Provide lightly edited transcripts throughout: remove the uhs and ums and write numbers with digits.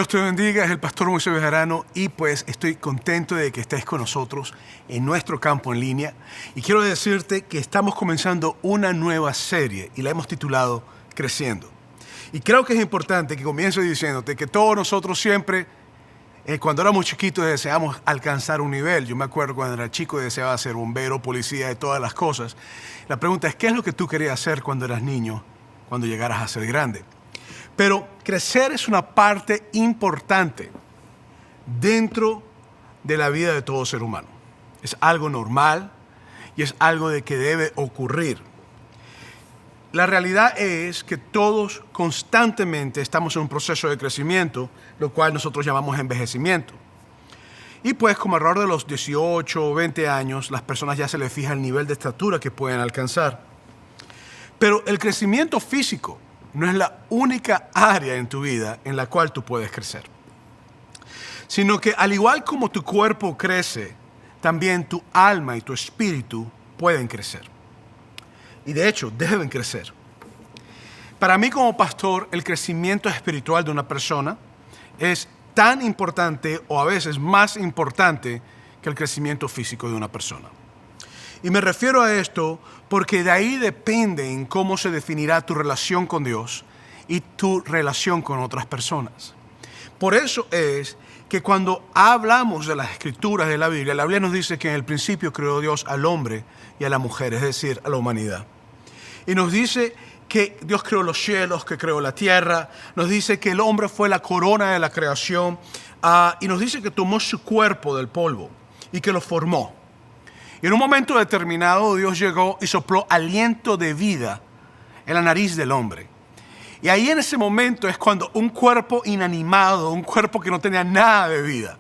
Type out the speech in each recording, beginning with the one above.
Dios te bendiga, es el pastor Moisés Bejarano y pues estoy contento de que estés con nosotros en nuestro campo en línea. Y quiero decirte que estamos comenzando una nueva serie y la hemos titulado Creciendo. Y creo que es importante que comience diciéndote que todos nosotros siempre, cuando éramos chiquitos, deseamos alcanzar un nivel. Yo me acuerdo cuando era chico deseaba ser bombero, policía, de todas las cosas. La pregunta es, ¿qué es lo que tú querías hacer cuando eras niño, cuando llegaras a ser grande? Pero crecer es una parte importante dentro de la vida de todo ser humano. Es algo normal y es algo de que debe ocurrir. La realidad es que todos constantemente estamos en un proceso de crecimiento, lo cual nosotros llamamos envejecimiento. Y pues como alrededor de los 18 o 20 años, las personas ya se les fija el nivel de estatura que pueden alcanzar. Pero el crecimiento físico no es la única área en tu vida en la cual tú puedes crecer. Sino que al igual como tu cuerpo crece, también tu alma y tu espíritu pueden crecer. Y de hecho, deben crecer. Para mí como pastor, el crecimiento espiritual de una persona es tan importante o a veces más importante que el crecimiento físico de una persona. Y me refiero a esto porque de ahí depende en cómo se definirá tu relación con Dios y tu relación con otras personas. Por eso es que cuando hablamos de las escrituras de la Biblia nos dice que en el principio creó Dios al hombre y a la mujer, es decir, a la humanidad. Y nos dice que Dios creó los cielos, que creó la tierra, nos dice que el hombre fue la corona de la creación y nos dice que tomó su cuerpo del polvo y que lo formó. Y en un momento determinado Dios llegó y sopló aliento de vida en la nariz del hombre. Y ahí en ese momento es cuando un cuerpo inanimado, un cuerpo que no tenía nada de vida,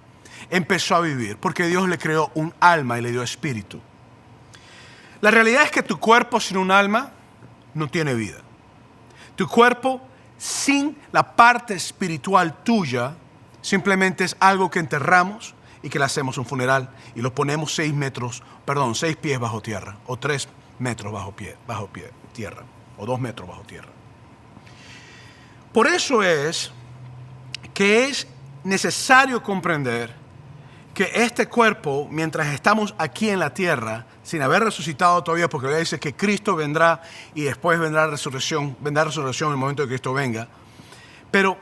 empezó a vivir, porque Dios le creó un alma y le dio espíritu. La realidad es que tu cuerpo sin un alma no tiene vida. Tu cuerpo sin la parte espiritual tuya simplemente es algo que enterramos y que le hacemos un funeral y lo ponemos 6 pies bajo tierra, o 3 metros bajo tierra, o 2 metros bajo tierra. Por eso es que es necesario comprender que este cuerpo, mientras estamos aquí en la tierra, sin haber resucitado todavía, porque la Biblia dice que Cristo vendrá y después vendrá resurrección en el momento de que Cristo venga. Pero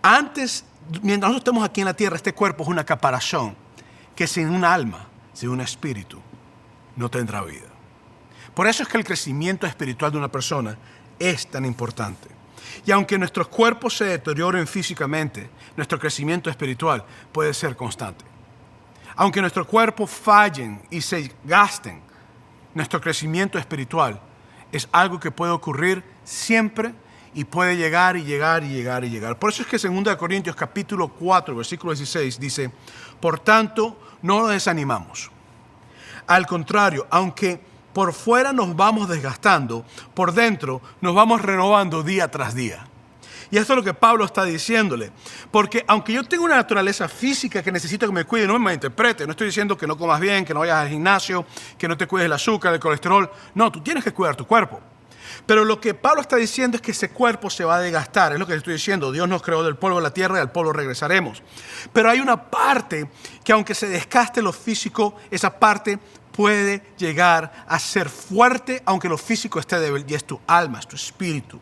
antes, mientras nosotros estemos aquí en la tierra, este cuerpo es una caparazón que sin un alma, sin un espíritu, no tendrá vida. Por eso es que el crecimiento espiritual de una persona es tan importante. Y aunque nuestros cuerpos se deterioren físicamente, nuestro crecimiento espiritual puede ser constante. Aunque nuestros cuerpos fallen y se gasten, nuestro crecimiento espiritual es algo que puede ocurrir siempre y puede llegar y llegar y llegar y llegar. Por eso es que 2 Corintios capítulo 4, versículo 16 dice: por tanto, no nos desanimamos. Al contrario, aunque por fuera nos vamos desgastando, por dentro nos vamos renovando día tras día. Y esto es lo que Pablo está diciéndole. Porque aunque yo tengo una naturaleza física que necesito que me cuide, no me malinterprete. No estoy diciendo que no comas bien, que no vayas al gimnasio, que no te cuides el azúcar, el colesterol. No, tú tienes que cuidar tu cuerpo. Pero lo que Pablo está diciendo es que ese cuerpo se va a desgastar. Es lo que estoy diciendo. Dios nos creó del polvo de la tierra y al polvo regresaremos. Pero hay una parte que aunque se desgaste lo físico, esa parte puede llegar a ser fuerte aunque lo físico esté débil. Y es tu alma, es tu espíritu.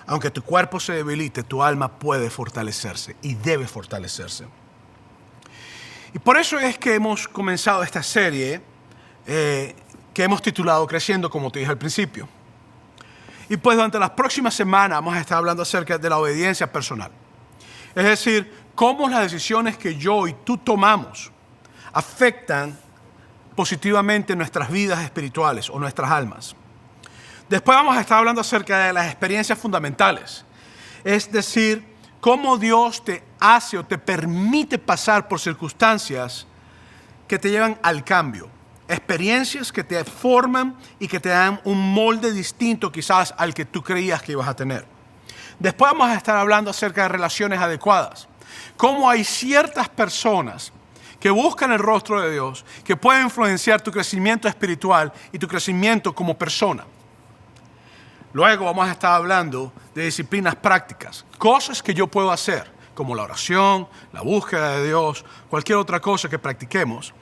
Aunque tu cuerpo se debilite, tu alma puede fortalecerse y debe fortalecerse. Y por eso es que hemos comenzado esta serie que hemos titulado Creciendo, como te dije al principio. Y pues durante las próximas semanas vamos a estar hablando acerca de la obediencia personal. Es decir, cómo las decisiones que yo y tú tomamos afectan positivamente nuestras vidas espirituales o nuestras almas. Después vamos a estar hablando acerca de las experiencias fundamentales. Es decir, cómo Dios te hace o te permite pasar por circunstancias que te llevan al cambio. Experiencias que te forman y que te dan un molde distinto quizás al que tú creías que ibas a tener. Después vamos a estar hablando acerca de relaciones adecuadas. Cómo hay ciertas personas que buscan el rostro de Dios, que pueden influenciar tu crecimiento espiritual y tu crecimiento como persona. Luego vamos a estar hablando de disciplinas prácticas, cosas que yo puedo hacer, como la oración, la búsqueda de Dios, cualquier otra cosa que practiquemos,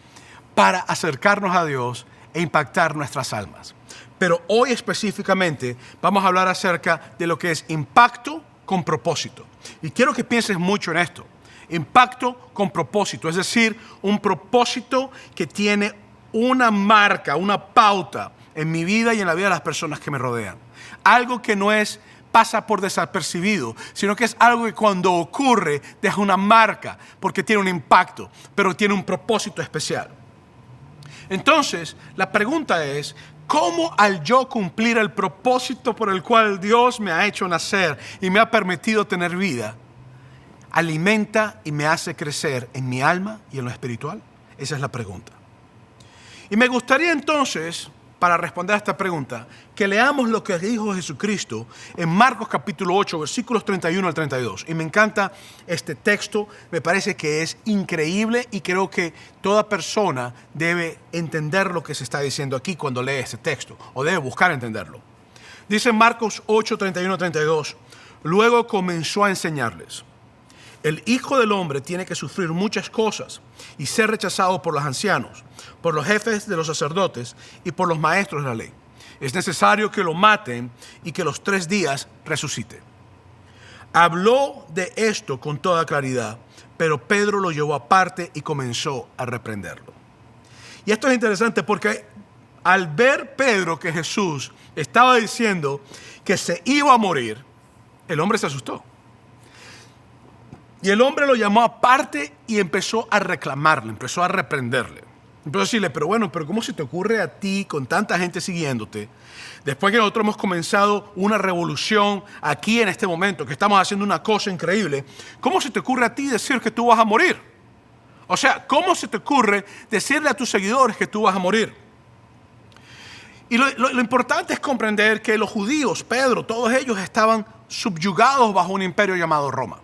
para acercarnos a Dios e impactar nuestras almas. Pero hoy específicamente vamos a hablar acerca de lo que es impacto con propósito. Y quiero que pienses mucho en esto. Impacto con propósito, es decir, un propósito que tiene una marca, una pauta en mi vida y en la vida de las personas que me rodean. Algo que no pasa por desapercibido, sino que es algo que cuando ocurre deja una marca, porque tiene un impacto, pero tiene un propósito especial. Entonces, la pregunta es, ¿cómo al yo cumplir el propósito por el cual Dios me ha hecho nacer y me ha permitido tener vida, alimenta y me hace crecer en mi alma y en lo espiritual? Esa es la pregunta. Y me gustaría entonces, para responder a esta pregunta, que leamos lo que dijo Jesucristo en Marcos capítulo 8, versículos 31 al 32. Y me encanta este texto, me parece que es increíble y creo que toda persona debe entender lo que se está diciendo aquí cuando lee este texto, o debe buscar entenderlo. Dice Marcos 8, 31 al 32, luego comenzó a enseñarles: el Hijo del Hombre tiene que sufrir muchas cosas y ser rechazado por los ancianos, por los jefes de los sacerdotes y por los maestros de la ley. Es necesario que lo maten y que los 3 días resucite. Habló de esto con toda claridad, pero Pedro lo llevó aparte y comenzó a reprenderlo. Y esto es interesante porque al ver Pedro que Jesús estaba diciendo que se iba a morir, el hombre se asustó. Y el hombre lo llamó aparte y empezó a reclamarle, empezó a reprenderle. Empezó a decirle, pero ¿cómo se te ocurre a ti con tanta gente siguiéndote? Después que nosotros hemos comenzado una revolución aquí en este momento, que estamos haciendo una cosa increíble, ¿cómo se te ocurre a ti decir que tú vas a morir? O sea, ¿cómo se te ocurre decirle a tus seguidores que tú vas a morir? Y lo importante es comprender que los judíos, Pedro, todos ellos estaban subyugados bajo un imperio llamado Roma.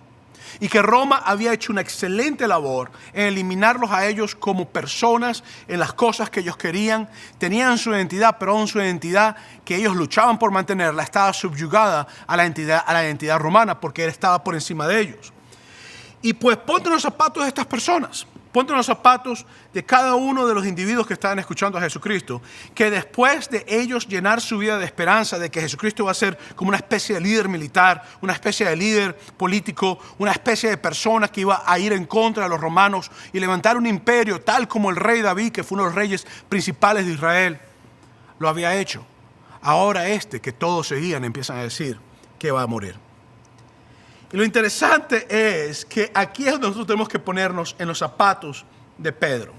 Y que Roma había hecho una excelente labor en eliminarlos a ellos como personas en las cosas que ellos querían. Tenían su identidad, pero aún su identidad que ellos luchaban por mantenerla estaba subyugada a la identidad romana, porque él estaba por encima de ellos. Y pues ponte en los zapatos de estas personas. Ponte en los zapatos de cada uno de los individuos que estaban escuchando a Jesucristo, que después de ellos llenar su vida de esperanza de que Jesucristo va a ser como una especie de líder militar, una especie de líder político, una especie de persona que iba a ir en contra de los romanos y levantar un imperio tal como el rey David, que fue uno de los reyes principales de Israel, lo había hecho. Ahora que todos seguían, empiezan a decir que va a morir. Y lo interesante es que aquí es donde nosotros tenemos que ponernos en los zapatos de Pedro.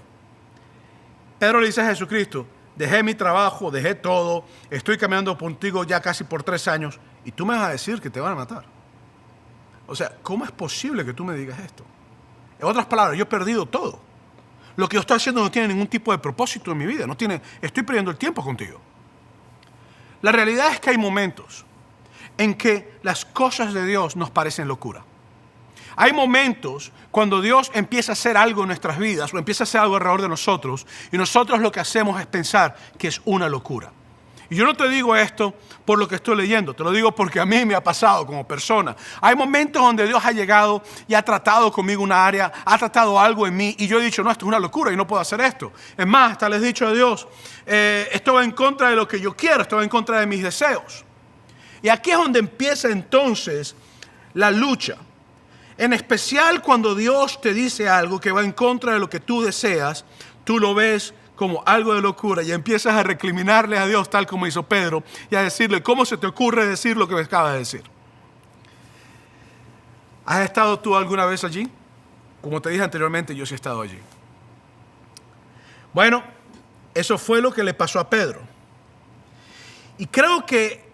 Pedro le dice a Jesucristo, dejé mi trabajo, dejé todo, estoy caminando contigo ya casi por 3 años y tú me vas a decir que te van a matar. O sea, ¿cómo es posible que tú me digas esto? En otras palabras, yo he perdido todo. Lo que yo estoy haciendo no tiene ningún tipo de propósito en mi vida, estoy perdiendo el tiempo contigo. La realidad es que hay momentos en que las cosas de Dios nos parecen locura. Hay momentos cuando Dios empieza a hacer algo en nuestras vidas o empieza a hacer algo alrededor de nosotros y nosotros lo que hacemos es pensar que es una locura. Y yo no te digo esto por lo que estoy leyendo, te lo digo porque a mí me ha pasado como persona. Hay momentos donde Dios ha llegado y ha tratado conmigo una área, ha tratado algo en mí y yo he dicho, no, esto es una locura y no puedo hacer esto. Es más, hasta les he dicho a Dios, esto va en contra de lo que yo quiero, esto va en contra de mis deseos. Y aquí es donde empieza entonces la lucha. En especial cuando Dios te dice algo que va en contra de lo que tú deseas, tú lo ves como algo de locura y empiezas a recriminarle a Dios tal como hizo Pedro y a decirle, ¿cómo se te ocurre decir lo que me acabas de decir? ¿Has estado tú alguna vez allí? Como te dije anteriormente, yo sí he estado allí. Bueno, eso fue lo que le pasó a Pedro. Y creo que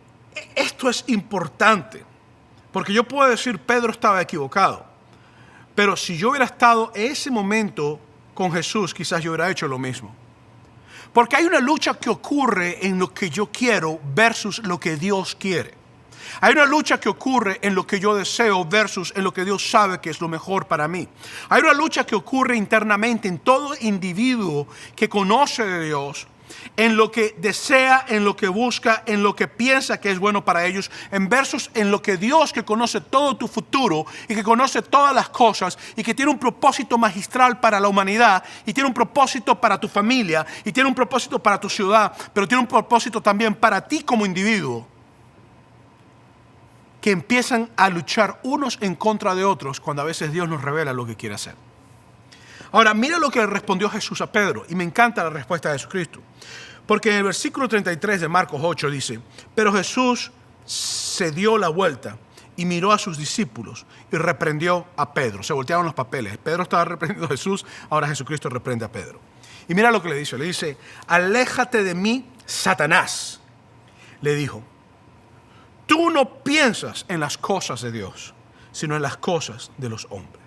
esto es importante, porque yo puedo decir, Pedro estaba equivocado, pero si yo hubiera estado en ese momento con Jesús, quizás yo hubiera hecho lo mismo. Porque hay una lucha que ocurre en lo que yo quiero versus lo que Dios quiere. Hay una lucha que ocurre en lo que yo deseo versus en lo que Dios sabe que es lo mejor para mí. Hay una lucha que ocurre internamente en todo individuo que conoce de Dios en lo que desea, en lo que busca, en lo que piensa que es bueno para ellos, en versus en lo que Dios, que conoce todo tu futuro y que conoce todas las cosas y que tiene un propósito magistral para la humanidad y tiene un propósito para tu familia y tiene un propósito para tu ciudad, pero tiene un propósito también para ti como individuo, que empiezan a luchar unos en contra de otros cuando a veces Dios nos revela lo que quiere hacer. Ahora, mira lo que le respondió Jesús a Pedro, y me encanta la respuesta de Jesucristo. Porque en el versículo 33 de Marcos 8 dice, pero Jesús se dio la vuelta y miró a sus discípulos y reprendió a Pedro. Se voltearon los papeles. Pedro estaba reprendiendo a Jesús, ahora Jesucristo reprende a Pedro. Y mira lo que le dice, aléjate de mí, Satanás, le dijo. Tú no piensas en las cosas de Dios, sino en las cosas de los hombres.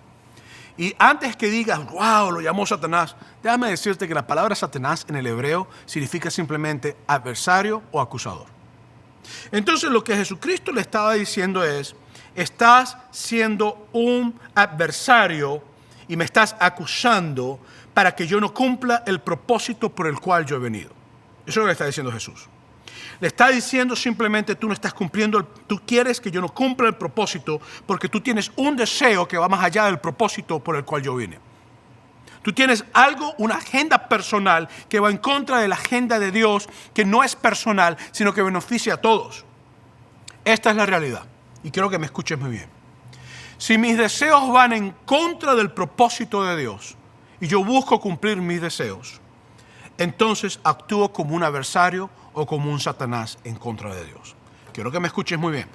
Y antes que digas, wow, lo llamó Satanás, déjame decirte que la palabra Satanás en el hebreo significa simplemente adversario o acusador. Entonces lo que Jesucristo le estaba diciendo es, estás siendo un adversario y me estás acusando para que yo no cumpla el propósito por el cual yo he venido. Eso es lo que le está diciendo Jesús. Le está diciendo simplemente tú no estás cumpliendo, tú quieres que yo no cumpla el propósito porque tú tienes un deseo que va más allá del propósito por el cual yo vine. Tú tienes algo, una agenda personal que va en contra de la agenda de Dios, que no es personal, sino que beneficia a todos. Esta es la realidad y quiero que me escuches muy bien. Si mis deseos van en contra del propósito de Dios y yo busco cumplir mis deseos, entonces actúo como un adversario o como un Satanás en contra de Dios. Quiero que me escuches muy bien.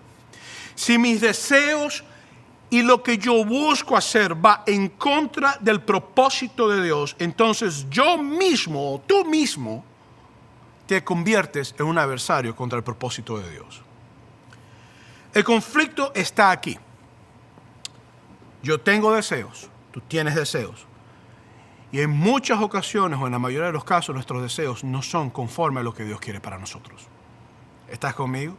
Si mis deseos y lo que yo busco hacer va en contra del propósito de Dios, entonces yo mismo, tú mismo, te conviertes en un adversario contra el propósito de Dios. El conflicto está aquí. Yo tengo deseos, tú tienes deseos. Y en muchas ocasiones, o en la mayoría de los casos, nuestros deseos no son conforme a lo que Dios quiere para nosotros. ¿Estás conmigo?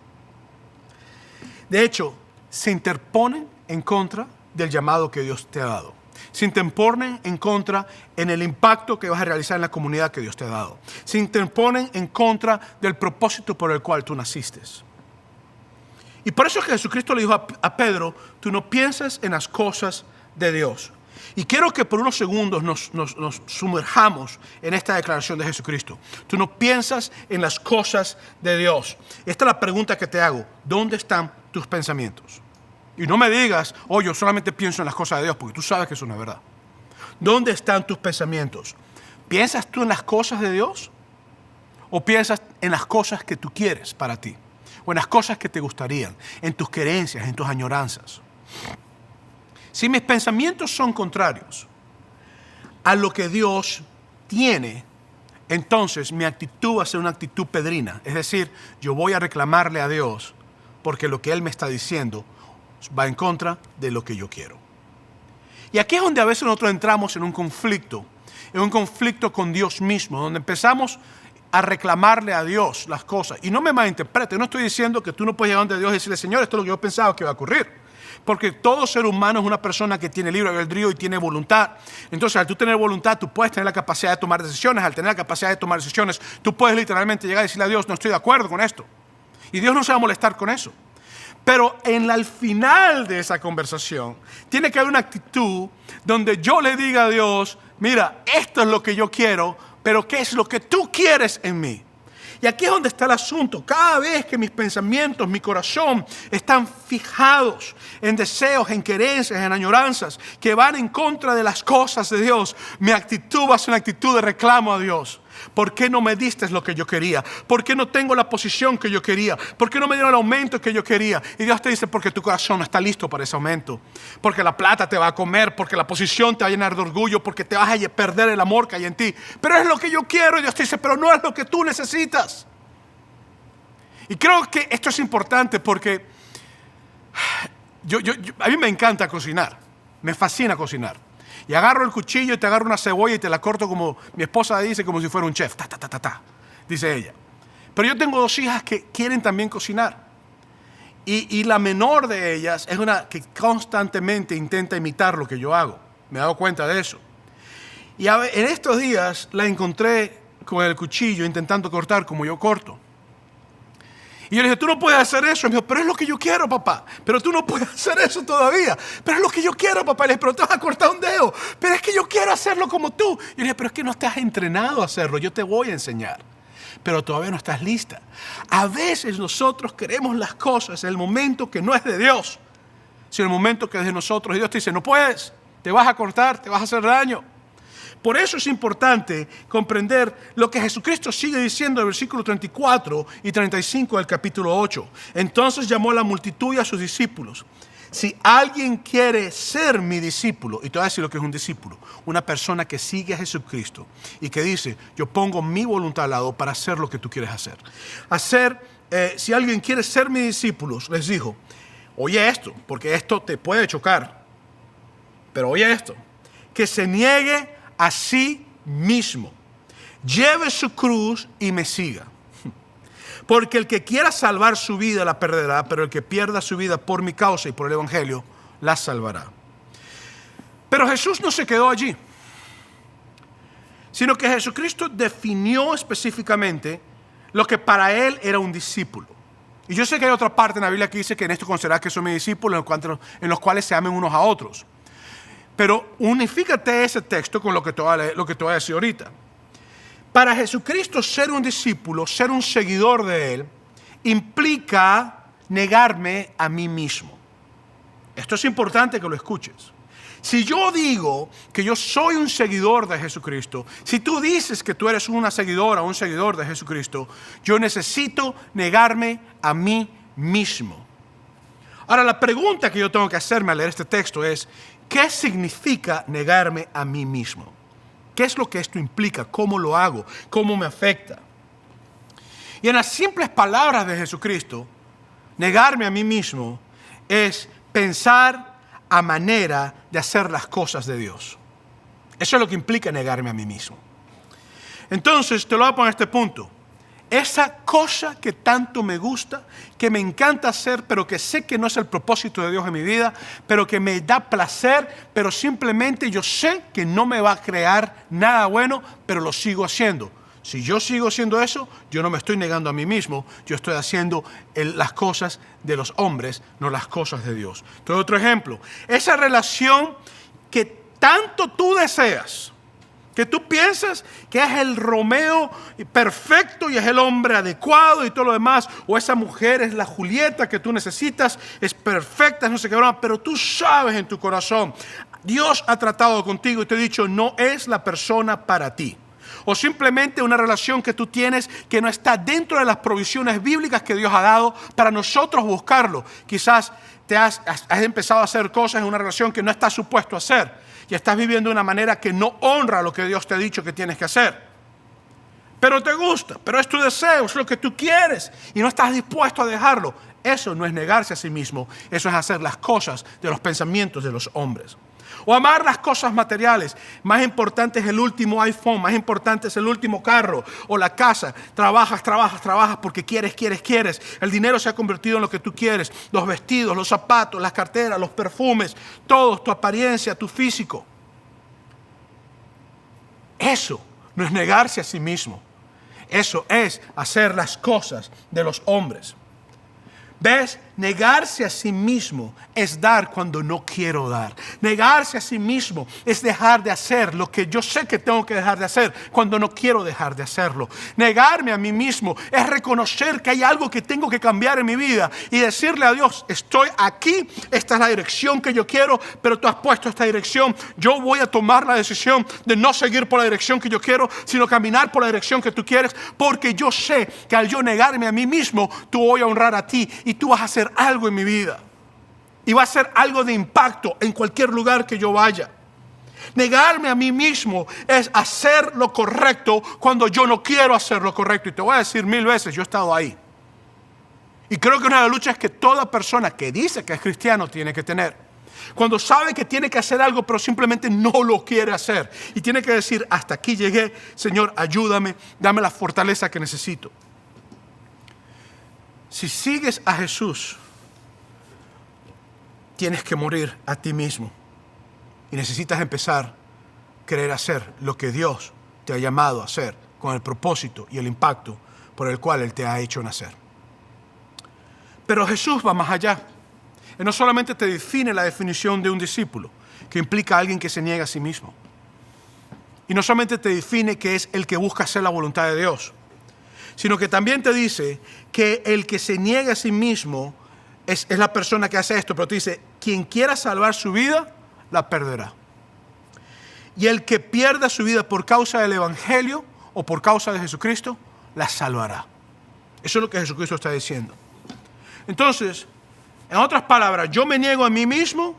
De hecho, se interponen en contra del llamado que Dios te ha dado. Se interponen en contra en el impacto que vas a realizar en la comunidad que Dios te ha dado. Se interponen en contra del propósito por el cual tú naciste. Y por eso es que Jesucristo le dijo a Pedro, tú no piensas en las cosas de Dios. Y quiero que por unos segundos nos sumerjamos en esta declaración de Jesucristo. Tú no piensas en las cosas de Dios. Esta es la pregunta que te hago. ¿Dónde están tus pensamientos? Y no me digas, yo solamente pienso en las cosas de Dios, porque tú sabes que eso no es verdad. ¿Dónde están tus pensamientos? ¿Piensas tú en las cosas de Dios? ¿O piensas en las cosas que tú quieres para ti? ¿O en las cosas que te gustarían? En tus querencias, en tus añoranzas. Si mis pensamientos son contrarios a lo que Dios tiene, entonces mi actitud va a ser una actitud pedrina. Es decir, yo voy a reclamarle a Dios porque lo que Él me está diciendo va en contra de lo que yo quiero. Y aquí es donde a veces nosotros entramos en un conflicto con Dios mismo, donde empezamos a reclamarle a Dios las cosas. Y no me malinterprete, no estoy diciendo que tú no puedes llegar ante Dios y decirle, Señor, esto es lo que yo pensaba que iba a ocurrir. Porque todo ser humano es una persona que tiene libre albedrío y tiene voluntad. Entonces, al tú tener voluntad, tú puedes tener la capacidad de tomar decisiones. Al tener la capacidad de tomar decisiones, tú puedes literalmente llegar y decirle a Dios, no estoy de acuerdo con esto. Y Dios no se va a molestar con eso. Pero al final de esa conversación, tiene que haber una actitud donde yo le diga a Dios, mira, esto es lo que yo quiero, pero ¿qué es lo que tú quieres en mí? Y aquí es donde está el asunto. Cada vez que mis pensamientos, mi corazón están fijados en deseos, en querencias, en añoranzas que van en contra de las cosas de Dios, mi actitud va a ser una actitud de reclamo a Dios. ¿Por qué no me diste lo que yo quería? ¿Por qué no tengo la posición que yo quería? ¿Por qué no me dieron el aumento que yo quería? Y Dios te dice, porque tu corazón no está listo para ese aumento. Porque la plata te va a comer, porque la posición te va a llenar de orgullo, porque te vas a perder el amor que hay en ti. Pero es lo que yo quiero. Y Dios te dice, pero no es lo que tú necesitas. Y creo que esto es importante porque a mí me encanta cocinar. Me fascina cocinar. Y agarro el cuchillo y te agarro una cebolla y te la corto como mi esposa dice, como si fuera un chef. Dice ella. Pero yo tengo 2 hijas que quieren también cocinar. Y la menor de ellas es una que constantemente intenta imitar lo que yo hago. Me he dado cuenta de eso. Y en estos días la encontré con el cuchillo intentando cortar como yo corto. Y yo le dije, tú no puedes hacer eso. Y me dijo, pero es lo que yo quiero, papá. Pero tú no puedes hacer eso todavía. Pero es lo que yo quiero, papá. Y le dije, pero te vas a cortar un dedo. Pero es que yo quiero hacerlo como tú. Y le dije, pero es que no estás entrenado a hacerlo. Yo te voy a enseñar. Pero todavía no estás lista. A veces nosotros queremos las cosas en el momento que no es de Dios, sino en el momento que es de nosotros. Y Dios te dice, no puedes. Te vas a cortar, te vas a hacer daño. Por eso es importante comprender lo que Jesucristo sigue diciendo en el versículo 34 y 35 del capítulo 8. Entonces llamó a la multitud y a sus discípulos. Si alguien quiere ser mi discípulo, y te voy a decir lo que es un discípulo, una persona que sigue a Jesucristo y que dice, yo pongo mi voluntad al lado para hacer lo que tú quieres hacer. Si alguien quiere ser mi discípulo, les dijo, oye esto, porque esto te puede chocar, pero oye esto, que se niegue a sí mismo, lleve su cruz y me siga. Porque el que quiera salvar su vida la perderá, pero el que pierda su vida por mi causa y por el Evangelio la salvará. Pero Jesús no se quedó allí, sino que Jesucristo definió específicamente lo que para él era un discípulo. Y yo sé que hay otra parte en la Biblia que dice que en esto considerad que son mis discípulos, en los cuales se amen unos a otros. Pero unifícate ese texto con lo que te voy a decir ahorita. Para Jesucristo, ser un discípulo, ser un seguidor de Él, implica negarme a mí mismo. Esto es importante que lo escuches. Si yo digo que yo soy un seguidor de Jesucristo, si tú dices que tú eres una seguidora o un seguidor de Jesucristo, yo necesito negarme a mí mismo. Ahora, la pregunta que yo tengo que hacerme al leer este texto es, ¿qué significa negarme a mí mismo? ¿Qué es lo que esto implica? ¿Cómo lo hago? ¿Cómo me afecta? Y en las simples palabras de Jesucristo, negarme a mí mismo es pensar a manera de hacer las cosas de Dios. Eso es lo que implica negarme a mí mismo. Entonces, te lo voy a poner a este punto. Esa cosa que tanto me gusta, que me encanta hacer, pero que sé que no es el propósito de Dios en mi vida, pero que me da placer, pero simplemente yo sé que no me va a crear nada bueno, pero lo sigo haciendo. Si yo sigo haciendo eso, yo no me estoy negando a mí mismo, yo estoy haciendo las cosas de los hombres, no las cosas de Dios. Entonces, otro ejemplo, esa relación que tanto tú deseas, que tú piensas que es el Romeo perfecto y es el hombre adecuado y todo lo demás, o esa mujer es la Julieta que tú necesitas, es perfecta, no sé qué broma, pero tú sabes en tu corazón, Dios ha tratado contigo y te ha dicho, no es la persona para ti. O simplemente una relación que tú tienes que no está dentro de las provisiones bíblicas que Dios ha dado para nosotros buscarlo. Quizás has empezado a hacer cosas en una relación que no estás supuesto a hacer. Y estás viviendo de una manera que no honra lo que Dios te ha dicho que tienes que hacer. Pero te gusta, pero es tu deseo, es lo que tú quieres y no estás dispuesto a dejarlo. Eso no es negarse a sí mismo, eso es hacer las cosas de los pensamientos de los hombres. O amar las cosas materiales. Más importante es el último iPhone, más importante es el último carro o la casa. Trabajas porque quieres. El dinero se ha convertido en lo que tú quieres. Los vestidos, los zapatos, las carteras, los perfumes, todo, tu apariencia, tu físico. Eso no es negarse a sí mismo. Eso es hacer las cosas de los hombres. ¿Ves? Negarse a sí mismo es dar cuando no quiero dar. Negarse a sí mismo es dejar de hacer lo que yo sé que tengo que dejar de hacer cuando no quiero dejar de hacerlo. Negarme a mí mismo es reconocer que hay algo que tengo que cambiar en mi vida y decirle a Dios, estoy aquí, esta es la dirección que yo quiero, pero tú has puesto esta dirección. Yo voy a tomar la decisión de no seguir por la dirección que yo quiero, sino caminar por la dirección que tú quieres, porque yo sé que al yo negarme a mí mismo, tú voy a honrar a ti y tú vas a hacer algo en mi vida y va a ser algo de impacto en cualquier lugar que yo vaya. Negarme a mí mismo es hacer lo correcto cuando yo no quiero hacer lo correcto. Y te voy a decir 1000 veces, yo he estado ahí. Y creo que una de las luchas que toda persona que dice que es cristiano tiene que tener. Cuando sabe que tiene que hacer algo, pero simplemente no lo quiere hacer. Y tiene que decir, hasta aquí llegué, Señor, ayúdame, dame la fortaleza que necesito. Si sigues a Jesús, tienes que morir a ti mismo. Y necesitas empezar a querer hacer lo que Dios te ha llamado a hacer con el propósito y el impacto por el cual Él te ha hecho nacer. Pero Jesús va más allá. Él no solamente te define la definición de un discípulo, que implica a alguien que se niega a sí mismo. Y no solamente te define que es el que busca hacer la voluntad de Dios, sino que también te dice que el que se niega a sí mismo es la persona que hace esto, pero te dice, quien quiera salvar su vida, la perderá. Y el que pierda su vida por causa del Evangelio o por causa de Jesucristo, la salvará. Eso es lo que Jesucristo está diciendo. Entonces, en otras palabras, yo me niego a mí mismo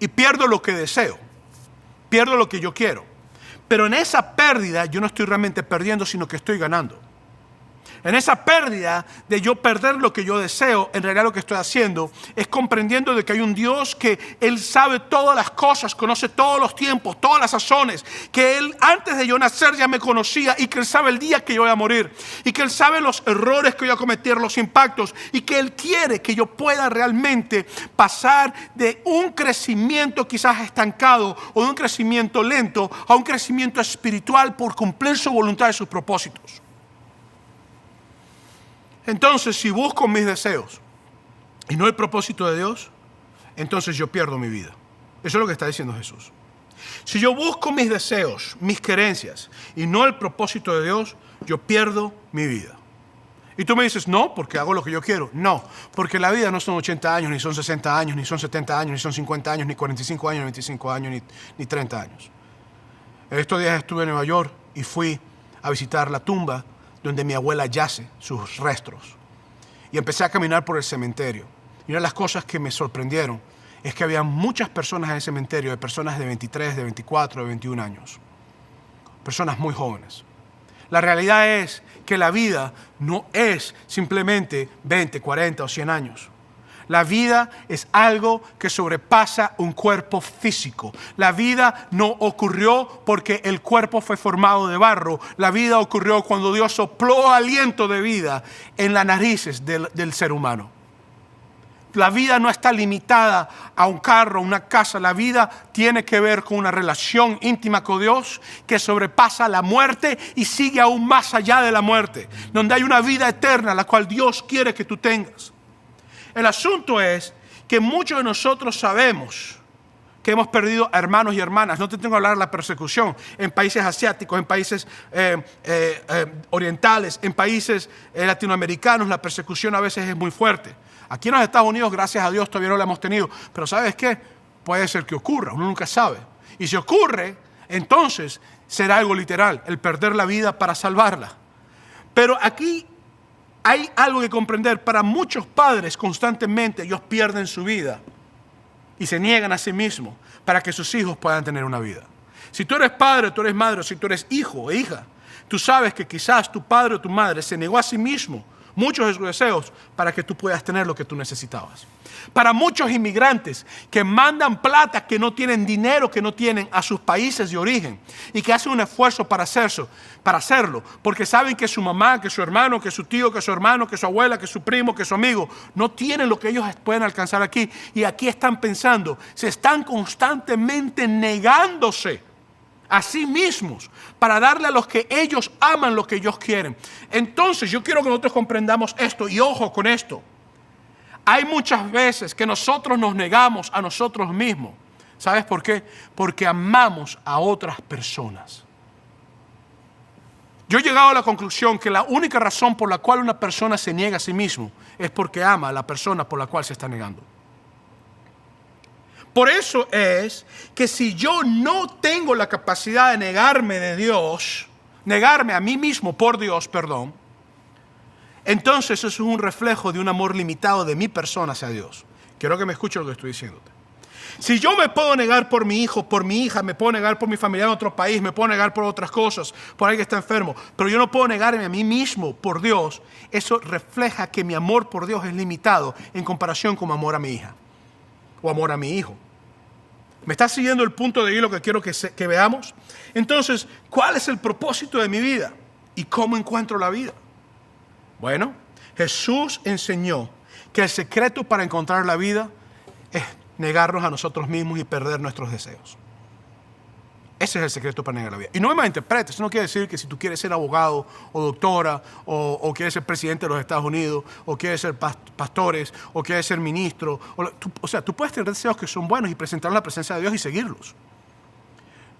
y pierdo lo que deseo. Pierdo lo que yo quiero. Pero en esa pérdida yo no estoy realmente perdiendo, sino que estoy ganando. En esa pérdida de yo perder lo que yo deseo, en realidad lo que estoy haciendo es comprendiendo de que hay un Dios que Él sabe todas las cosas, conoce todos los tiempos, todas las sazones, que Él antes de yo nacer ya me conocía y que Él sabe el día que yo voy a morir y que Él sabe los errores que yo voy a cometer, los impactos y que Él quiere que yo pueda realmente pasar de un crecimiento quizás estancado o de un crecimiento lento a un crecimiento espiritual por cumplir su voluntad y sus propósitos. Entonces, si busco mis deseos y no el propósito de Dios, entonces yo pierdo mi vida. Eso es lo que está diciendo Jesús. Si yo busco mis deseos, mis querencias y no el propósito de Dios, yo pierdo mi vida. Y tú me dices, no, porque hago lo que yo quiero. No, porque la vida no son 80 años, ni son 60 años, ni son 70 años, ni son 50 años, ni 45 años, ni 25 años, ni 30 años. En estos días estuve en Nueva York y fui a visitar la tumba donde mi abuela yace, sus restos. Y empecé a caminar por el cementerio. Y una de las cosas que me sorprendieron es que había muchas personas en el cementerio, de personas de 23, de 24, de 21 años. Personas muy jóvenes. La realidad es que la vida no es simplemente 20, 40 o 100 años. La vida es algo que sobrepasa un cuerpo físico. La vida no ocurrió porque el cuerpo fue formado de barro. La vida ocurrió cuando Dios sopló aliento de vida en las narices del ser humano. La vida no está limitada a un carro, una casa. La vida tiene que ver con una relación íntima con Dios que sobrepasa la muerte y sigue aún más allá de la muerte, donde hay una vida eterna, la cual Dios quiere que tú tengas. El asunto es que muchos de nosotros sabemos que hemos perdido hermanos y hermanas. No te tengo que hablar de la persecución en países asiáticos, en países orientales, en países latinoamericanos. La persecución a veces es muy fuerte. Aquí en los Estados Unidos, gracias a Dios, todavía no la hemos tenido. Pero ¿sabes qué? Puede ser que ocurra, uno nunca sabe. Y si ocurre, entonces será algo literal, el perder la vida para salvarla. Pero aquí hay algo que comprender. Para muchos padres constantemente ellos pierden su vida y se niegan a sí mismos para que sus hijos puedan tener una vida. Si tú eres padre, tú eres madre, o si tú eres hijo o hija, tú sabes que quizás tu padre o tu madre se negó a sí mismo muchos de sus deseos para que tú puedas tener lo que tú necesitabas. Para muchos inmigrantes que mandan plata, que no tienen dinero, que no tienen a sus países de origen y que hacen un esfuerzo para hacerlo, porque saben que su mamá, que su hermano, que su tío, que su hermano, que su abuela, que su primo, que su amigo no tienen lo que ellos pueden alcanzar aquí, y aquí están pensando, se están constantemente negándose a sí mismos para darle a los que ellos aman lo que ellos quieren. Entonces yo quiero que nosotros comprendamos esto, y ojo con esto. Hay muchas veces que nosotros nos negamos a nosotros mismos. ¿Sabes por qué? Porque amamos a otras personas. Yo he llegado a la conclusión que la única razón por la cual una persona se niega a sí mismo es porque ama a la persona por la cual se está negando. Por eso es que si yo no tengo la capacidad de negarme de Dios, negarme a mí mismo por Dios, perdón, entonces eso es un reflejo de un amor limitado de mi persona hacia Dios. Quiero que me escuches lo que estoy diciéndote. Si yo me puedo negar por mi hijo, por mi hija, me puedo negar por mi familia en otro país, me puedo negar por otras cosas, por alguien que está enfermo, pero yo no puedo negarme a mí mismo por Dios, eso refleja que mi amor por Dios es limitado en comparación con mi amor a mi hija o amor a mi hijo. ¿Me estás siguiendo el punto de hilo que quiero que veamos? Entonces, ¿cuál es el propósito de mi vida? ¿Y cómo encuentro la vida? Bueno, Jesús enseñó que el secreto para encontrar la vida es negarnos a nosotros mismos y perder nuestros deseos. Ese es el secreto para negar la vida. Y no me malinterpretes, eso no quiere decir que si tú quieres ser abogado o doctora o quieres ser presidente de los Estados Unidos o quieres ser pastores o quieres ser ministro, tú puedes tener deseos que son buenos y presentar la presencia de Dios y seguirlos.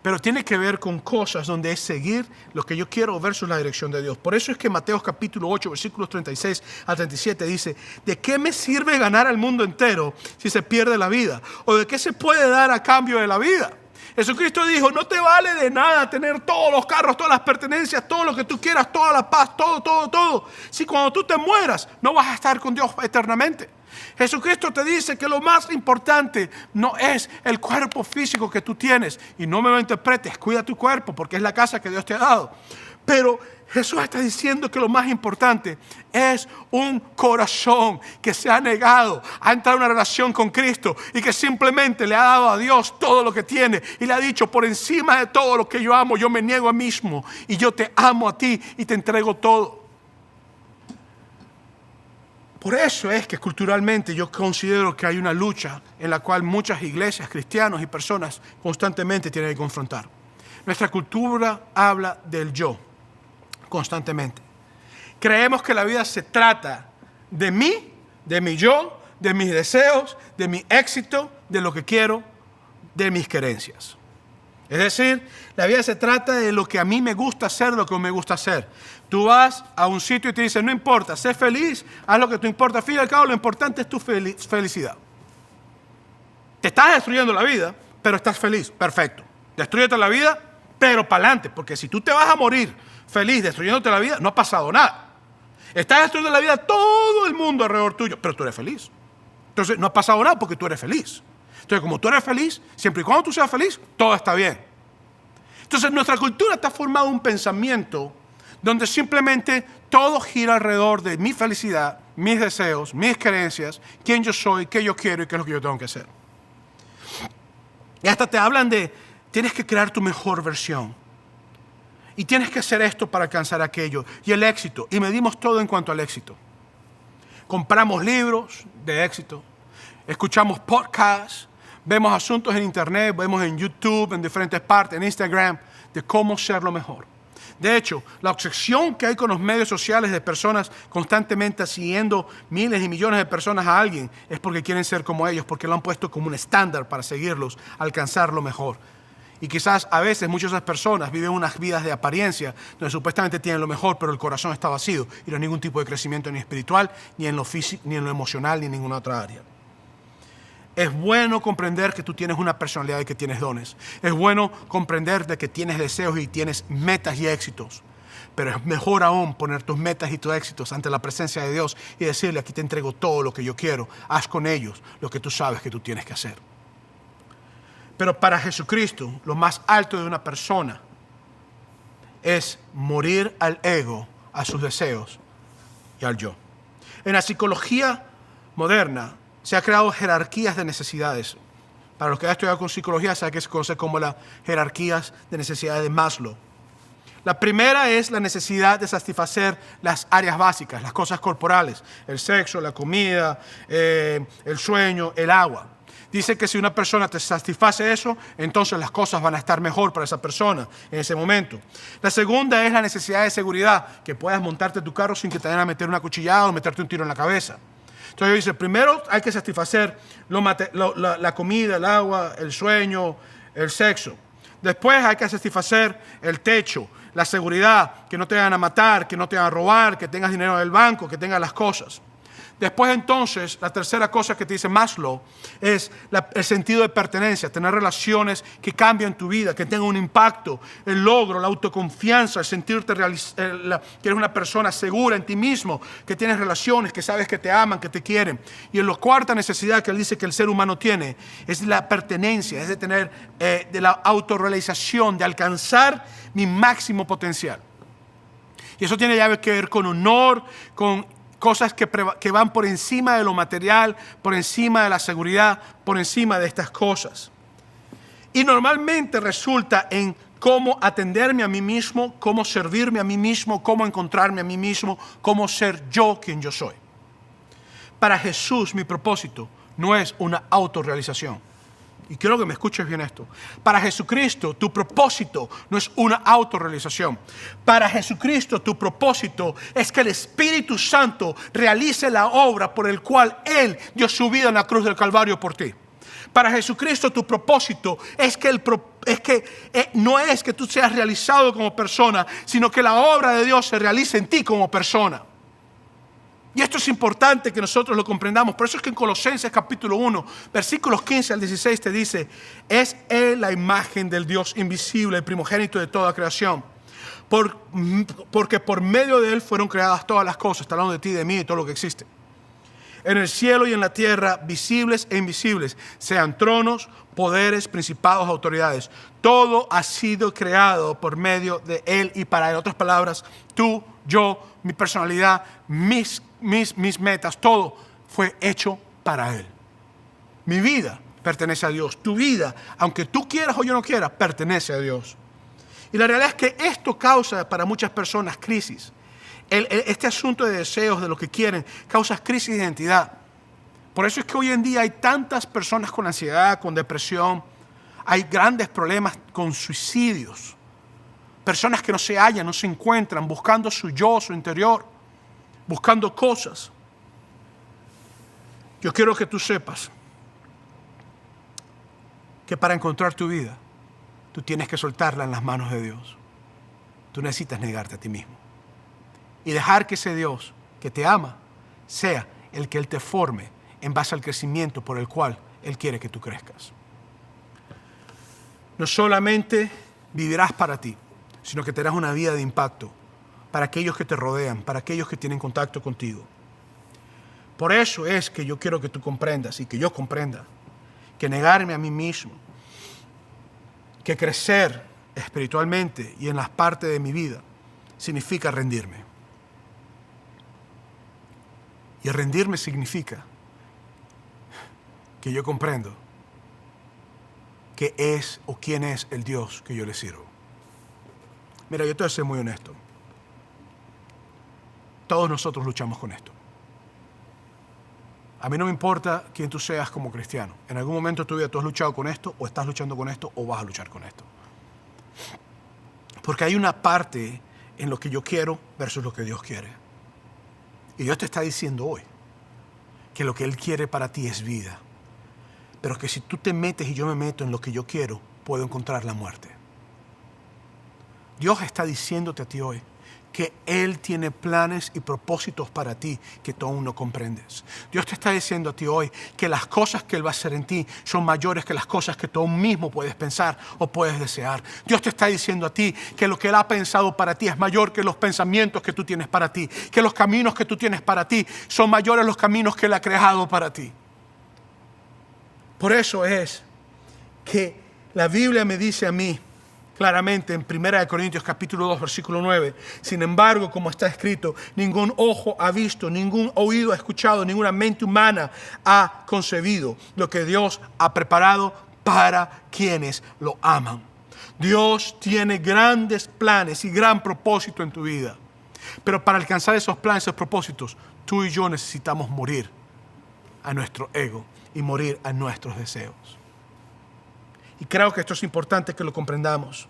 Pero tiene que ver con cosas donde es seguir lo que yo quiero versus la dirección de Dios. Por eso es que Mateo capítulo 8, versículos 36 a 37 dice: ¿de qué me sirve ganar al mundo entero si se pierde la vida? ¿O de qué se puede dar a cambio de la vida? Jesucristo dijo: no te vale de nada tener todos los carros, todas las pertenencias, todo lo que tú quieras, toda la paz, todo. Si cuando tú te mueras no vas a estar con Dios eternamente. Jesucristo te dice que lo más importante no es el cuerpo físico que tú tienes. Y no me lo interpretes, cuida tu cuerpo porque es la casa que Dios te ha dado. Pero Jesús está diciendo que lo más importante es un corazón que se ha negado a entrar en una relación con Cristo y que simplemente le ha dado a Dios todo lo que tiene y le ha dicho: por encima de todo lo que yo amo, yo me niego a mí mismo y yo te amo a ti y te entrego todo. Por eso es que culturalmente yo considero que hay una lucha en la cual muchas iglesias, cristianos y personas constantemente tienen que confrontar. Nuestra cultura habla del yo constantemente. Creemos que la vida se trata de mí, de mi yo, de mis deseos, de mi éxito, de lo que quiero, de mis querencias. Es decir, la vida se trata de lo que a mí me gusta hacer, lo que me gusta hacer. Tú vas a un sitio y te dicen: no importa, sé feliz, haz lo que te importa. Al fin y al cabo, lo importante es tu felicidad. Te estás destruyendo la vida, pero estás feliz. Perfecto. Destrúyete la vida, pero para adelante. Porque si tú te vas a morir feliz destruyéndote la vida, no ha pasado nada. Estás destruyendo la vida a todo el mundo alrededor tuyo, pero tú eres feliz. Entonces, no ha pasado nada porque tú eres feliz. Entonces, como tú eres feliz, siempre y cuando tú seas feliz, todo está bien. Entonces, nuestra cultura está formada un pensamiento donde simplemente todo gira alrededor de mi felicidad, mis deseos, mis creencias, quién yo soy, qué yo quiero y qué es lo que yo tengo que hacer. Y hasta te hablan de: tienes que crear tu mejor versión. Y tienes que hacer esto para alcanzar aquello. Y el éxito. Y medimos todo en cuanto al éxito. Compramos libros de éxito. Escuchamos podcasts. Vemos asuntos en internet. Vemos en YouTube, en diferentes partes, en Instagram, de cómo ser lo mejor. De hecho, la obsesión que hay con los medios sociales de personas constantemente siguiendo miles y millones de personas a alguien es porque quieren ser como ellos, porque lo han puesto como un estándar para seguirlos, alcanzar lo mejor. Y quizás a veces muchas de esas personas viven unas vidas de apariencia donde supuestamente tienen lo mejor, pero el corazón está vacío y no hay ningún tipo de crecimiento ni espiritual, ni en lo físico, ni en lo emocional, ni en ninguna otra área. Es bueno comprender que tú tienes una personalidad y que tienes dones. Es bueno comprender de que tienes deseos y tienes metas y éxitos. Pero es mejor aún poner tus metas y tus éxitos ante la presencia de Dios y decirle: aquí te entrego todo lo que yo quiero. Haz con ellos lo que tú sabes que tú tienes que hacer. Pero para Jesucristo, lo más alto de una persona es morir al ego, a sus deseos y al yo. En la psicología moderna se han creado jerarquías de necesidades. Para los que han estudiado con psicología, saben que se conoce como las jerarquías de necesidades de Maslow. La primera es la necesidad de satisfacer las áreas básicas, las cosas corporales, el sexo, la comida, el sueño, el agua. Dice que si una persona te satisface eso, entonces las cosas van a estar mejor para esa persona en ese momento. La segunda es la necesidad de seguridad, que puedas montarte tu carro sin que te vayan a meter una cuchillada o meterte un tiro en la cabeza. Entonces dice: primero hay que satisfacer la comida, el agua, el sueño, el sexo. Después hay que satisfacer el techo, la seguridad, que no te vayan a matar, que no te vayan a robar, que tengas dinero en el banco, que tengas las cosas. Después entonces, la tercera cosa que te dice Maslow es el sentido de pertenencia, tener relaciones que cambian tu vida, que tengan un impacto, el logro, la autoconfianza, el sentirte que eres una persona segura en ti mismo, que tienes relaciones, que sabes que te aman, que te quieren. Y en la cuarta necesidad que él dice que el ser humano tiene es la pertenencia, es de tener de la autorrealización, de alcanzar mi máximo potencial. Y eso tiene ya que ver con honor, con cosas que van por encima de lo material, por encima de la seguridad, por encima de estas cosas. Y normalmente resulta en cómo atenderme a mí mismo, cómo servirme a mí mismo, cómo encontrarme a mí mismo, cómo ser yo quien yo soy. Para Jesús, mi propósito no es una autorrealización. Y quiero que me escuches bien esto. Para Jesucristo, tu propósito no es una autorrealización. Para Jesucristo, tu propósito es que el Espíritu Santo realice la obra por el cual Él dio su vida en la cruz del Calvario por ti. Para Jesucristo, tu propósito es que no es que tú seas realizado como persona, sino que la obra de Dios se realice en ti como persona. Y esto es importante que nosotros lo comprendamos. Por eso es que en Colosenses capítulo 1, versículos 15 al 16 te dice: es Él la imagen del Dios invisible, el primogénito de toda creación. Porque por medio de Él fueron creadas todas las cosas. Está hablando de ti, de mí y todo lo que existe. En el cielo y en la tierra, visibles e invisibles, sean tronos, poderes, principados, autoridades. Todo ha sido creado por medio de Él y para Él. En otras palabras, tú, yo, mi personalidad, mis metas, todo fue hecho para Él. Mi vida pertenece a Dios. Tu vida, aunque tú quieras o yo no quiera, pertenece a Dios. Y la realidad es que esto causa para muchas personas crisis. Este asunto de deseos, de lo que quieren, causa crisis de identidad. Por eso es que hoy en día hay tantas personas con ansiedad, con depresión. Hay grandes problemas con suicidios. Personas que no se hallan, no se encuentran, buscando su yo, su interior, buscando cosas. Yo quiero que tú sepas que para encontrar tu vida, tú tienes que soltarla en las manos de Dios. Tú necesitas negarte a ti mismo y dejar que ese Dios que te ama sea el que Él te forme en base al crecimiento por el cual Él quiere que tú crezcas. No solamente vivirás para ti, sino que tendrás una vida de impacto para aquellos que te rodean, para aquellos que tienen contacto contigo. Por eso es que yo quiero que tú comprendas y que yo comprenda que negarme a mí mismo, que crecer espiritualmente y en las partes de mi vida significa rendirme. Y rendirme significa que yo comprendo qué es o quién es el Dios que yo le sirvo. Mira, yo te voy a ser muy honesto. Todos nosotros luchamos con esto. A mí no me importa quién tú seas como cristiano. En algún momento de tu vida tú has luchado con esto, o estás luchando con esto, o vas a luchar con esto. Porque hay una parte en lo que yo quiero versus lo que Dios quiere. Y Dios te está diciendo hoy que lo que Él quiere para ti es vida. Pero que si tú te metes y yo me meto en lo que yo quiero, puedo encontrar la muerte. Dios está diciéndote a ti hoy que Él tiene planes y propósitos para ti que tú aún no comprendes. Dios te está diciendo a ti hoy que las cosas que Él va a hacer en ti son mayores que las cosas que tú aún mismo puedes pensar o puedes desear. Dios te está diciendo a ti que lo que Él ha pensado para ti es mayor que los pensamientos que tú tienes para ti, que los caminos que tú tienes para ti son mayores los caminos que Él ha creado para ti. Por eso es que la Biblia me dice a mí claramente en 1 Corintios capítulo 2, versículo 9. Sin embargo, como está escrito, ningún ojo ha visto, ningún oído ha escuchado, ninguna mente humana ha concebido lo que Dios ha preparado para quienes lo aman. Dios tiene grandes planes y gran propósito en tu vida. Pero para alcanzar esos planes, esos propósitos, tú y yo necesitamos morir a nuestro ego y morir a nuestros deseos. Y creo que esto es importante que lo comprendamos.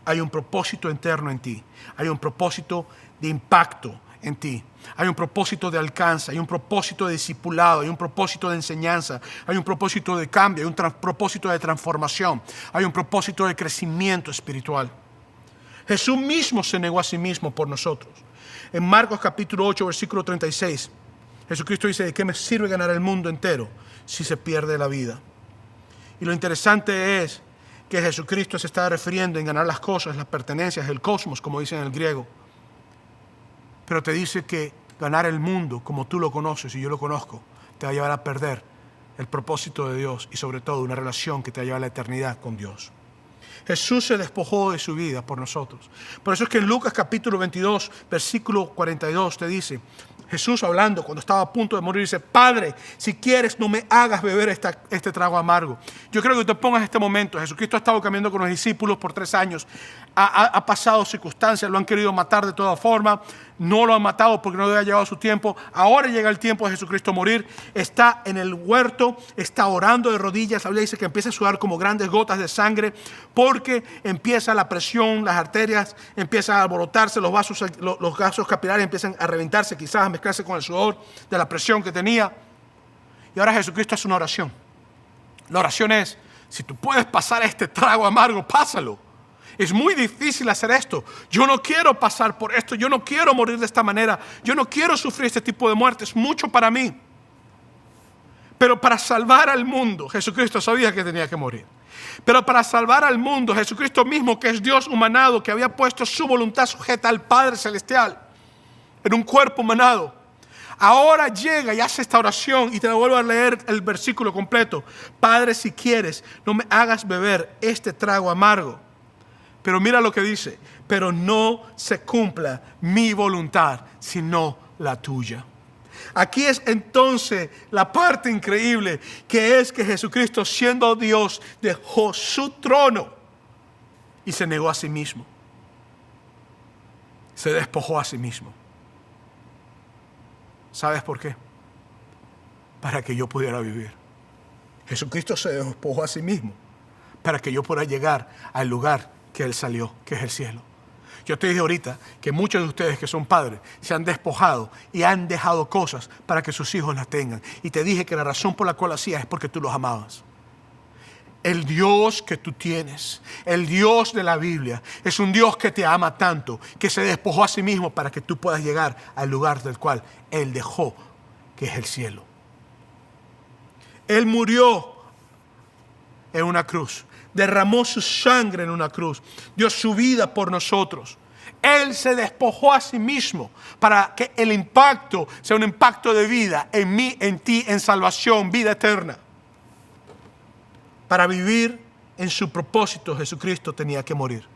Hay un propósito interno en ti. Hay un propósito de impacto en ti. Hay un propósito de alcance. Hay un propósito de discipulado. Hay un propósito de enseñanza. Hay un propósito de cambio. Hay un propósito de transformación. Hay un propósito de crecimiento espiritual. Jesús mismo se negó a sí mismo por nosotros. En Marcos capítulo 8, versículo 36, Jesucristo dice: ¿de qué me sirve ganar el mundo entero si se pierde la vida? Y lo interesante es que Jesucristo se está refiriendo en ganar las cosas, las pertenencias, el cosmos, como dice en el griego. Pero te dice que ganar el mundo, como tú lo conoces y yo lo conozco, te va a llevar a perder el propósito de Dios y sobre todo una relación que te va a llevar a la eternidad con Dios. Jesús se despojó de su vida por nosotros. Por eso es que en Lucas capítulo 22, versículo 42 te dice: Jesús hablando cuando estaba a punto de morir dice: Padre, si quieres, no me hagas beber este trago amargo. Yo creo que te pongas este momento. Jesucristo ha estado caminando con los discípulos por 3 años. Ha pasado circunstancias, lo han querido matar de toda forma. No lo han matado porque no había llegado su tiempo. Ahora llega el tiempo de Jesucristo morir. Está en el huerto, está orando de rodillas. La Biblia dice que empieza a sudar como grandes gotas de sangre porque empieza la presión, las arterias empiezan a alborotarse, los vasos capilares empiezan a reventarse, quizás a mezclarse con el sudor de la presión que tenía. Y ahora Jesucristo hace una oración. La oración es: si tú puedes pasar este trago amargo, pásalo. Es muy difícil hacer esto. Yo no quiero pasar por esto. Yo no quiero morir de esta manera. Yo no quiero sufrir este tipo de muerte. Es mucho para mí. Pero para salvar al mundo, Jesucristo sabía que tenía que morir. Pero para salvar al mundo, Jesucristo mismo, que es Dios humanado, que había puesto su voluntad sujeta al Padre Celestial en un cuerpo humanado, ahora llega y hace esta oración. Y te vuelvo a leer el versículo completo. Padre, si quieres, no me hagas beber este trago amargo. Pero mira lo que dice: pero no se cumpla mi voluntad, sino la tuya. Aquí es entonces la parte increíble, que es que Jesucristo, siendo Dios, dejó su trono y se negó a sí mismo. Se despojó a sí mismo. ¿Sabes por qué? Para que yo pudiera vivir. Jesucristo se despojó a sí mismo para que yo pueda llegar al lugar que Él salió, que es el cielo. Yo te dije ahorita que muchos de ustedes que son padres se han despojado y han dejado cosas para que sus hijos las tengan. Y te dije que la razón por la cual lo hacías es porque tú los amabas. El Dios que tú tienes, el Dios de la Biblia, es un Dios que te ama tanto, que se despojó a sí mismo para que tú puedas llegar al lugar del cual Él dejó, que es el cielo. Él murió en una cruz. Derramó su sangre en una cruz, dio su vida por nosotros. Él se despojó a sí mismo para que el impacto sea un impacto de vida en mí, en ti, en salvación, vida eterna. Para vivir en su propósito, Jesucristo tenía que morir.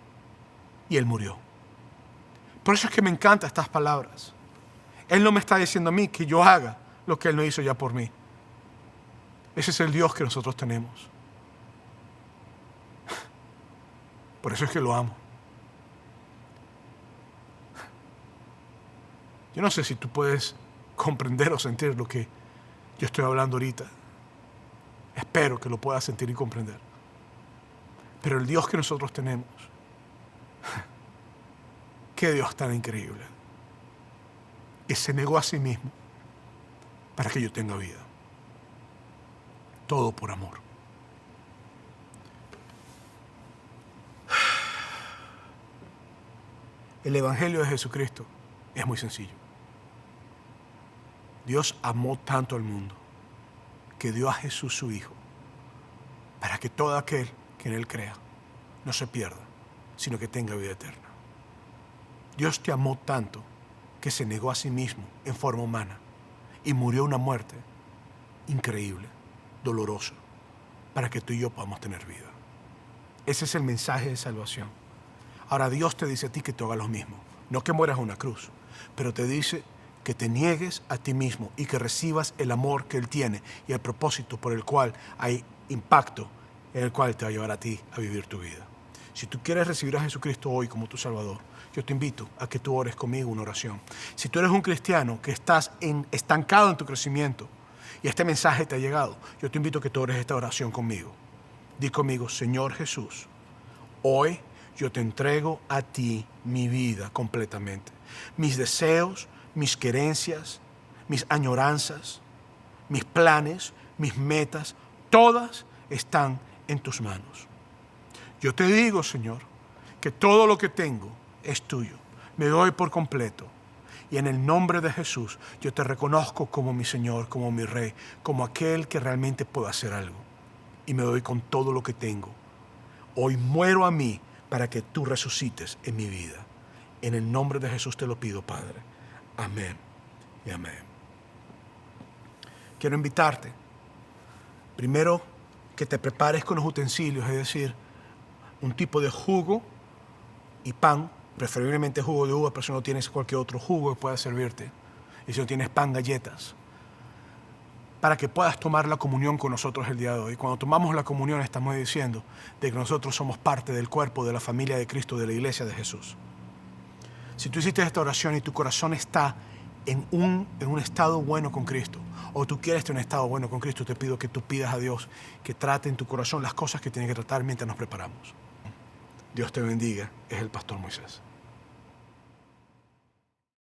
Y Él murió. Por eso es que me encantan estas palabras. Él no me está diciendo a mí que yo haga lo que Él no hizo ya por mí. Ese es el Dios que nosotros tenemos. Por eso es que lo amo. Yo no sé si tú puedes comprender o sentir lo que yo estoy hablando ahorita. Espero que lo puedas sentir y comprender. Pero el Dios que nosotros tenemos, qué Dios tan increíble, que se negó a sí mismo para que yo tenga vida. Todo por amor. El Evangelio de Jesucristo es muy sencillo. Dios amó tanto al mundo que dio a Jesús su Hijo para que todo aquel que en Él crea no se pierda, sino que tenga vida eterna. Dios te amó tanto que se negó a sí mismo en forma humana y murió una muerte increíble, dolorosa, para que tú y yo podamos tener vida. Ese es el mensaje de salvación. Ahora Dios te dice a ti que tú hagas lo mismo. No que mueras en una cruz, pero te dice que te niegues a ti mismo y que recibas el amor que Él tiene y el propósito por el cual hay impacto en el cual te va a llevar a ti a vivir tu vida. Si tú quieres recibir a Jesucristo hoy como tu Salvador, yo te invito a que tú ores conmigo una oración. Si tú eres un cristiano que estás estancado en tu crecimiento y este mensaje te ha llegado, yo te invito a que tú ores esta oración conmigo. Di conmigo: Señor Jesús, hoy yo te entrego a ti mi vida completamente. Mis deseos, mis querencias, mis añoranzas, mis planes, mis metas, todas están en tus manos. Yo te digo, Señor, que todo lo que tengo es tuyo. Me doy por completo. Y en el nombre de Jesús, yo te reconozco como mi Señor, como mi Rey, como aquel que realmente puede hacer algo. Y me doy con todo lo que tengo. Hoy muero a mí para que tú resucites en mi vida. En el nombre de Jesús te lo pido, Padre. Amén y amén. Quiero invitarte, primero, que te prepares con los utensilios, es decir, un tipo de jugo y pan, preferiblemente jugo de uva, pero si no tienes cualquier otro jugo que pueda servirte. Y si no tienes pan, galletas, para que puedas tomar la comunión con nosotros el día de hoy. Cuando tomamos la comunión estamos diciendo de que nosotros somos parte del cuerpo de la familia de Cristo, de la iglesia de Jesús. Si tú hiciste esta oración y tu corazón está en un estado bueno con Cristo, o tú quieres tener un estado bueno con Cristo, te pido que tú pidas a Dios que trate en tu corazón las cosas que tiene que tratar mientras nos preparamos. Dios te bendiga. Es el Pastor Moisés.